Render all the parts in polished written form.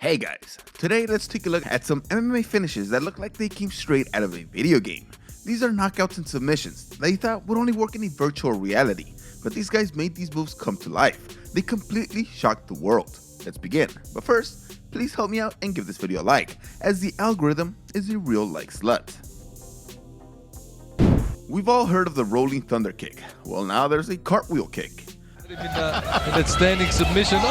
Hey guys, today let's take a look at some MMA finishes that look like they came straight out of a video game. These are knockouts and submissions that you thought would only work in a virtual reality, but these guys made these moves come to life. They completely shocked the world. Let's begin, but first, please help me out and give this video a like, as the algorithm is a real like slut. We've all heard of the rolling thunder kick. Well, now there's a cartwheel kick. In that standing submission.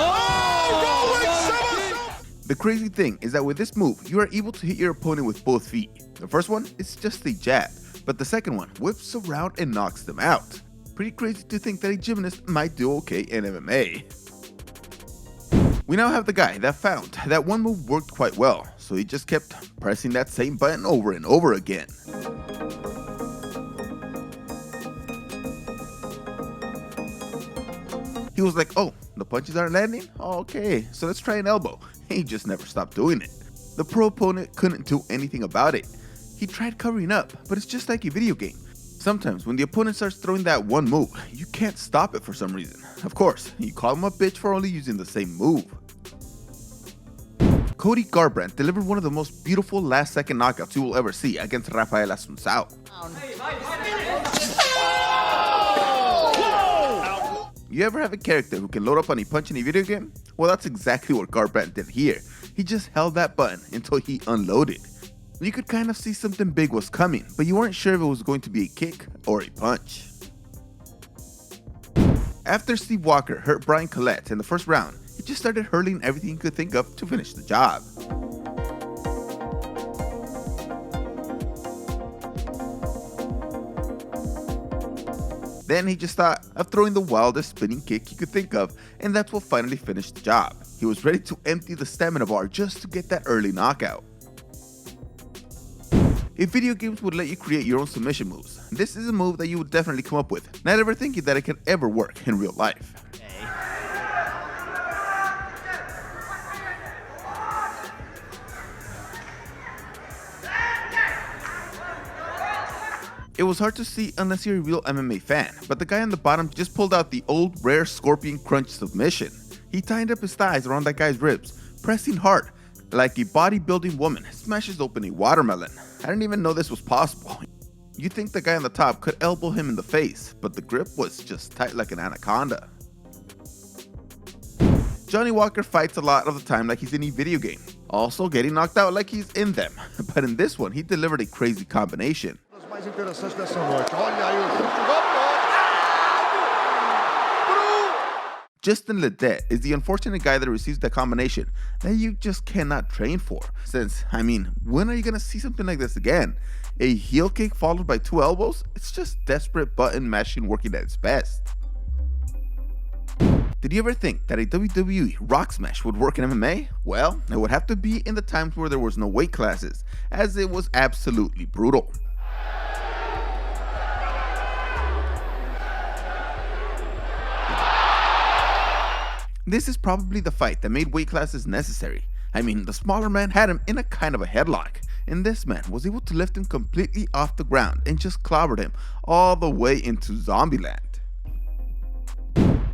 The crazy thing is that with this move, you are able to hit your opponent with both feet. The first one is just a jab, but the second one whips around and knocks them out. Pretty crazy to think that a gymnast might do okay in MMA. We now have the guy that found that one move worked quite well, so he just kept pressing that same button over and over again. He was like, oh, the punches aren't landing? Okay, so let's try an elbow. He just never stopped doing it. The pro opponent couldn't do anything about it. He tried covering up, but it's just like a video game. Sometimes when the opponent starts throwing that one move, you can't stop it for some reason. Of course, you call him a bitch for only using the same move. Cody Garbrandt delivered one of the most beautiful last-second knockouts you will ever see against Rafael Assunção. You ever have a character who can load up on a punch in a video game? Well, that's exactly what Garbrandt did here. He just held that button until he unloaded. You could kind of see something big was coming, but you weren't sure if it was going to be a kick or a punch. After Steve Walker hurt Brian Collette in the first round, he just started hurling everything he could think of to finish the job. Then he just thought of throwing the wildest spinning kick he could think of, and that's what finally finished the job. He was ready to empty the stamina bar just to get that early knockout. If video games would let you create your own submission moves, this is a move that you would definitely come up with, not ever thinking that it can ever work in real life. It was hard to see unless you're a real MMA fan, but the guy on the bottom just pulled out the old rare scorpion crunch submission. He tied up his thighs around that guy's ribs, pressing hard, like a bodybuilding woman smashes open a watermelon. I didn't even know this was possible. You'd think the guy on the top could elbow him in the face, but the grip was just tight like an anaconda. Johnny Walker fights a lot of the time like he's in a video game, also getting knocked out like he's in them, but in this one he delivered a crazy combination. Justin Ledet is the unfortunate guy that receives the combination that you just cannot train for. Since, when are you gonna see something like this again? A heel kick followed by two elbows? It's just desperate button mashing working at its best. Did you ever think that a WWE rock smash would work in MMA? Well, it would have to be in the times where there was no weight classes, as it was absolutely brutal. This is probably the fight that made weight classes necessary. The smaller man had him in a kind of a headlock, and this man was able to lift him completely off the ground and just clobbered him all the way into Zombieland.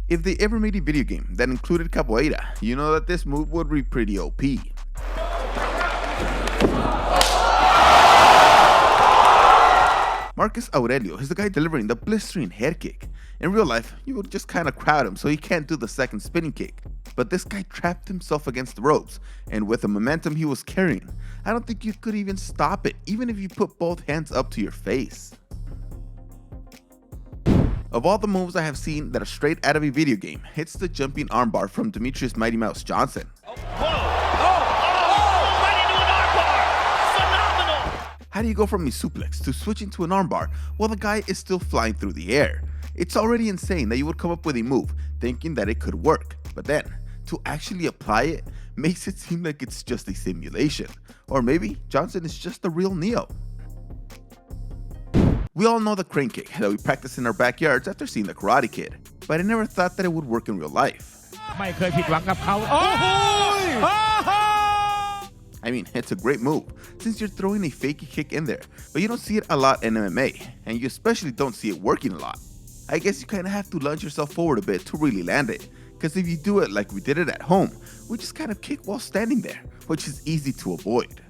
If they ever made a video game that included capoeira, you know that this move would be pretty OP. Marcus Aurelio is the guy delivering the blistering head kick. In real life, you would just kind of crowd him so he can't do the second spinning kick. But this guy trapped himself against the ropes, and with the momentum he was carrying, I don't think you could even stop it, even if you put both hands up to your face. Of all the moves I have seen that are straight out of a video game, it's the jumping armbar from Demetrius Mighty Mouse Johnson. How do you go from a suplex to switching to an armbar while the guy is still flying through the air? It's already insane that you would come up with a move thinking that it could work, but then to actually apply it makes it seem like it's just a simulation. Or maybe Johnson is just the real Neo. We all know the crane kick that we practice in our backyards after seeing the Karate Kid, but I never thought that it would work in real life. It's a great move, since you're throwing a fakey kick in there, but you don't see it a lot in MMA, and you especially don't see it working a lot. I guess you kinda have to lunge yourself forward a bit to really land it, because if you do it like we did it at home, we just kind of kick while standing there, which is easy to avoid.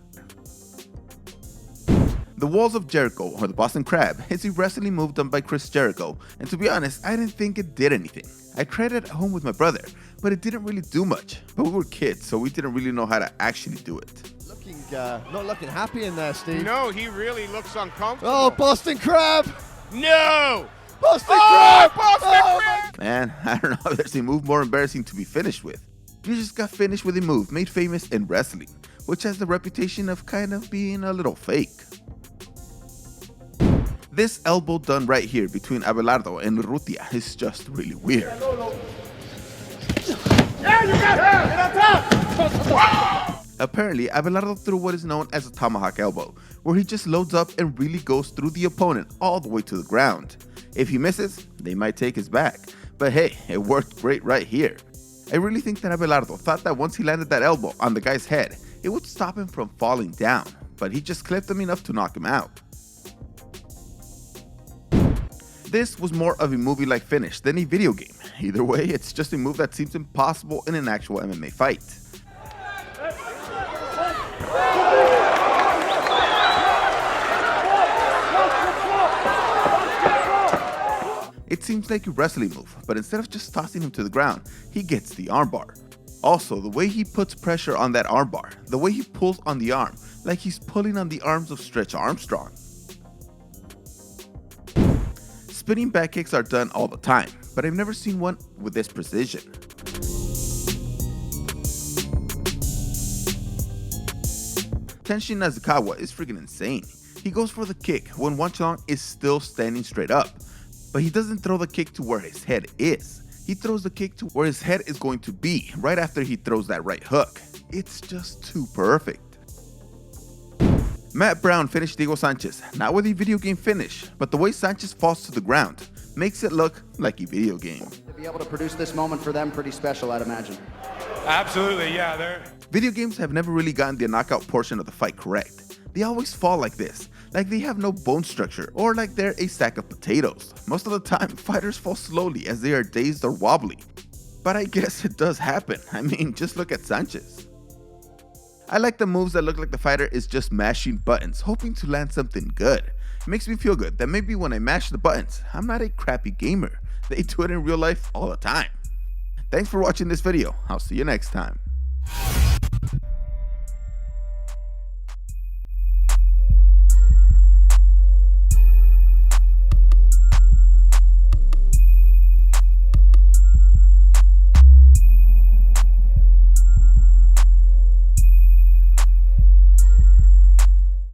The Walls of Jericho, or the Boston Crab, is a wrestling move done by Chris Jericho, and to be honest, I didn't think it did anything. I tried it at home with my brother, but it didn't really do much. But we were kids, so we didn't really know how to actually do it. Not looking happy in there, Steve. No, he really looks uncomfortable. Oh, Boston Crab! No! Boston Oh, Crab! Boston Crab! Man, I don't know if there's a move more embarrassing to be finished with. You just got finished with a move made famous in wrestling, which has the reputation of kind of being a little fake. This elbow done right here between Abelardo and Urrutia is just really weird. Apparently, Abelardo threw what is known as a tomahawk elbow, where he just loads up and really goes through the opponent all the way to the ground. If he misses, they might take his back, but hey, it worked great right here. I really think that Abelardo thought that once he landed that elbow on the guy's head, it would stop him from falling down, but he just clipped him enough to knock him out. This was more of a movie-like finish than a video game. Either way, it's just a move that seems impossible in an actual MMA fight. It seems like a wrestling move, but instead of just tossing him to the ground, he gets the armbar. Also, the way he puts pressure on that armbar, the way he pulls on the arm, like he's pulling on the arms of Stretch Armstrong. Spinning back kicks are done all the time, but I've never seen one with this precision. Tenshin Nasukawa is freaking insane. He goes for the kick when Wanchalong is still standing straight up, but he doesn't throw the kick to where his head is. He throws the kick to where his head is going to be right after he throws that right hook. It's just too perfect. Matt Brown finished Diego Sanchez, not with a video game finish, but the way Sanchez falls to the ground makes it look like a video game. To be able to produce this moment for them, pretty special, I'd imagine. Absolutely, yeah. Video games have never really gotten the knockout portion of the fight correct. They always fall like this, like they have no bone structure, or like they're a sack of potatoes. Most of the time, fighters fall slowly as they are dazed or wobbly. But I guess it does happen. I mean, just look at Sanchez. I like the moves that look like the fighter is just mashing buttons, hoping to land something good. It makes me feel good that maybe when I mash the buttons, I'm not a crappy gamer. They do it in real life all the time. Thanks for watching this video. I'll see you next time.